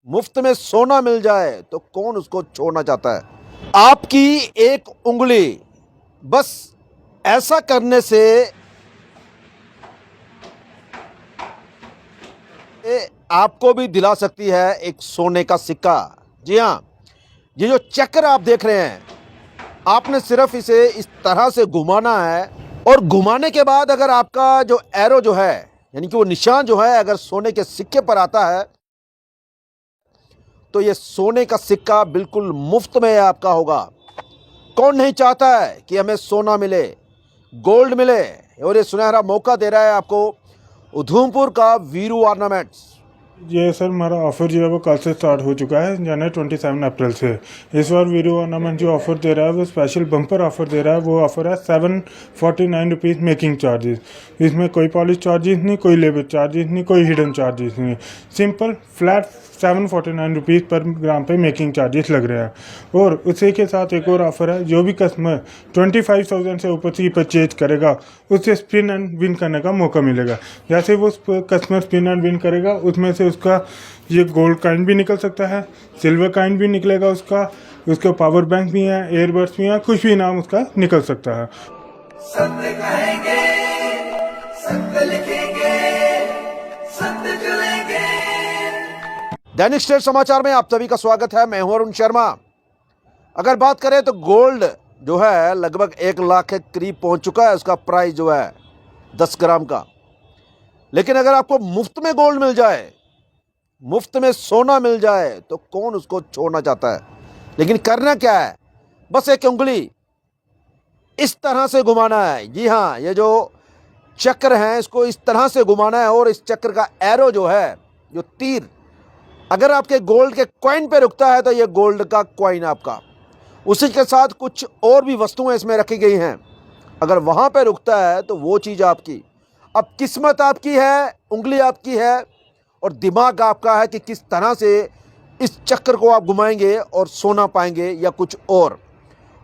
मुफ्त में सोना मिल जाए तो कौन उसको छोड़ना चाहता है। आपकी एक उंगली बस ऐसा करने से आपको भी दिला सकती है एक सोने का सिक्का। जी हाँ, ये जो चक्र आप देख रहे हैं, आपने सिर्फ इसे इस तरह से घुमाना है और घुमाने के बाद अगर आपका जो एरो जो है यानी कि वो निशान जो है अगर सोने के सिक्के पर आता है तो ये सोने का सिक्का बिल्कुल मुफ्त में आपका होगा। कौन नहीं चाहता है कि हमें सोना मिले, गोल्ड मिले, और ये सुनहरा मौका दे रहा है आपको उधमपुर का वीरू ऑर्नामेंट्स। ये सर हमारा ऑफर जो है वो कल से स्टार्ट हो चुका है, यानी 27 अप्रैल से। इस बार वीडियो ऑर्नामेंट जो ऑफर दे रहा है वो स्पेशल बम्पर ऑफर दे रहा है। वो ऑफर है 749 रुपीज़ मेकिंग चार्जेस। इसमें कोई पॉलिश चार्जेस नहीं, कोई लेबर चार्जेस नहीं, कोई हिडन चार्जेस नहीं। सिंपल फ्लैट 749 रुपीज़ पर ग्राम पे मेकिंग चार्जेस लग रहे हैं। और उसी के साथ एक और ऑफर है, जो भी कस्टमर 25,000 से ऊपर की परचेज करेगा उससे स्पिन एंड विन करने का मौका मिलेगा। जैसे वो कस्टमर स्पिन एंड विन करेगा उसमें से उसका ये गोल्ड कॉइन भी निकल सकता है, सिल्वर कॉइन भी निकलेगा उसका पावर बैंक भी है, एयरबड्स भी हैं, कुछ भी इनाम उसका निकल सकता है। सत्य कहेंगे, सत्य लिखेंगे, सत्य चलेंगे। दैनिक स्टेट समाचार में आप सभी का स्वागत है। मैं हूं अरुण शर्मा। अगर बात करें तो गोल्ड जो है लगभग 1 लाख के करीब पहुंच चुका है, उसका प्राइस जो है 10 ग्राम का। लेकिन अगर आपको मुफ्त में गोल्ड मिल जाए, मुफ्त में सोना मिल जाए तो कौन उसको छोड़ना चाहता है। लेकिन करना क्या है, बस एक उंगली इस तरह से घुमाना है। जी हाँ, ये जो चक्र है इसको इस तरह से घुमाना है और इस चक्र का एरो जो है, जो तीर अगर आपके गोल्ड के कॉइन पे रुकता है तो ये गोल्ड का कॉइन आपका। उसी के साथ कुछ और भी वस्तुएं इसमें रखी गई हैं, अगर वहां पे रुकता है तो वो चीज़ आपकी। अब किस्मत आपकी है, उंगली आपकी है और दिमाग आपका है कि किस तरह से इस चक्कर को आप घुमाएंगे और सोना पाएंगे या कुछ और।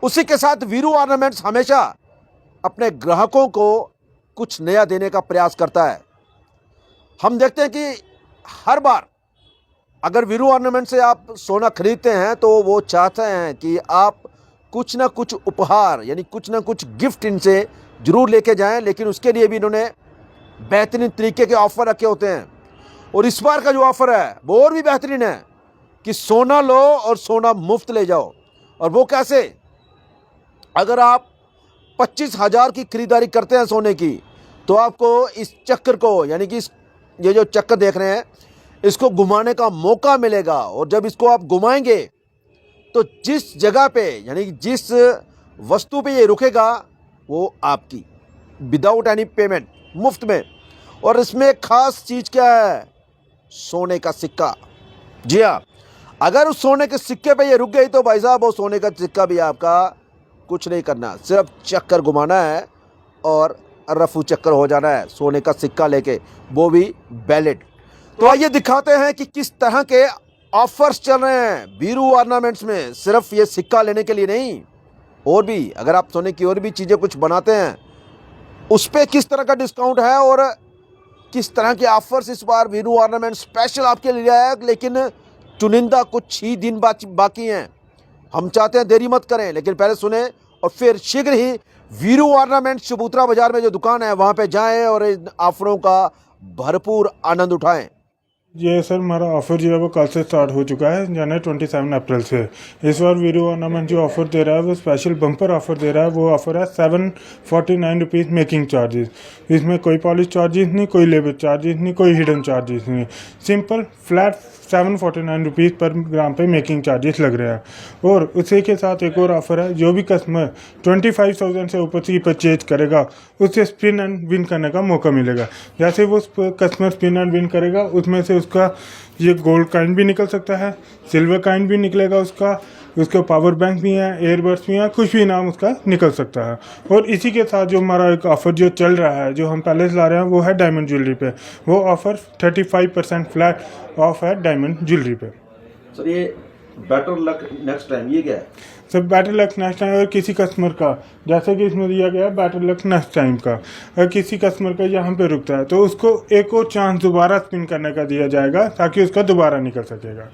उसी के साथ वीरू ऑर्नामेंट्स हमेशा अपने ग्राहकों को कुछ नया देने का प्रयास करता है। हम देखते हैं कि हर बार अगर वीरू ऑर्नामेंट से आप सोना खरीदते हैं तो वो चाहते हैं कि आप कुछ ना कुछ उपहार यानी कुछ ना कुछ गिफ्ट इनसे जरूर लेके जाएं। लेकिन उसके लिए भी इन्होंने बेहतरीन तरीके के ऑफर रखे होते हैं और इस बार का जो ऑफर है वो और भी बेहतरीन है कि सोना लो और सोना मुफ्त ले जाओ। और वो कैसे, अगर आप 25,000 की खरीदारी करते हैं सोने की तो आपको इस चक्कर को यानी कि ये जो चक्कर देख रहे हैं इसको घुमाने का मौका मिलेगा। और जब इसको आप घुमाएंगे तो जिस जगह पे यानी कि जिस वस्तु पे ये रुकेगा वो आपकी, विदाउट एनी पेमेंट, मुफ्त में। और इसमें खास चीज़ क्या है, सोने का सिक्का। जी हाँ, अगर उस सोने के सिक्के पे ये रुक गई तो भाई साहब वो सोने का सिक्का भी आपका कुछ नहीं करना, सिर्फ चक्कर घुमाना है और रफू चक्कर हो जाना है सोने का सिक्का लेके, वो भी वैलिड। तो आइए दिखाते हैं कि किस तरह के ऑफर्स चल रहे हैं वीरू ऑर्नामेंट्स में। सिर्फ ये सिक्का लेने के लिए नहीं, और भी अगर आप सोने की और भी चीज़ें कुछ बनाते हैं उस पर किस तरह का डिस्काउंट है और किस तरह के ऑफर्स इस बार वीरू ऑर्नामेंट स्पेशल आपके लिए है। लेकिन चुनिंदा कुछ ही दिन बाकी हैं, हम चाहते हैं देरी मत करें। लेकिन पहले सुने और फिर शीघ्र ही वीरू ऑर्नामेंट चबूतरा बाजार में जो दुकान है वहाँ पे जाएं और इन ऑफरों का भरपूर आनंद उठाएं। ये सर हमारा ऑफर जो है वो कल से स्टार्ट हो चुका है, यानी 27 अप्रैल से। इस बार वीडियो ऑर्नामेंट जो ऑफर दे रहा है वो स्पेशल बम्पर ऑफर दे रहा है। वो ऑफर है 749 रुपीज़ मेकिंग चार्जेस। इसमें कोई पॉलिश चार्जेस नहीं, कोई लेबर चार्जेस नहीं, कोई हिडन चार्जेस नहीं। सिंपल फ्लैट 749 रुपीज़ पर ग्राम पे मेकिंग चार्जेस लग रहे हैं। और उसी के साथ एक और ऑफर है, जो भी कस्टमर 25,000 से ऊपर की परचेज करेगा उससे स्पिन एंड विन करने का मौका मिलेगा। जैसे वो कस्टमर स्पिन एंड विन करेगा उसमें से उसका ये गोल्ड कॉइन भी निकल सकता है, सिल्वर कॉइन भी निकलेगा उसका पावर बैंक भी है, एयरबड्स भी हैं, कुछ भी इनाम उसका निकल सकता है। और इसी के साथ जो हमारा एक ऑफ़र जो चल रहा है, जो हम पहले से ला रहे हैं, वो है डायमंड ज्वेलरी पे। वो ऑफ़र 35% फ्लैट ऑफ है डायमंड ज्वेलरी पे। सर ये बेटर लक नेक्स्ट टाइम, ये क्या है? Sir better luck next time, अगर किसी कस्टमर का, जैसे कि इसमें दिया गया है बेटर लक नेक्स्ट टाइम का, अगर किसी कस्टमर का यहाँ पे रुकता है तो उसको एक और चांस दोबारा स्पिन करने का दिया जाएगा ताकि उसका दोबारा निकल सकेगा।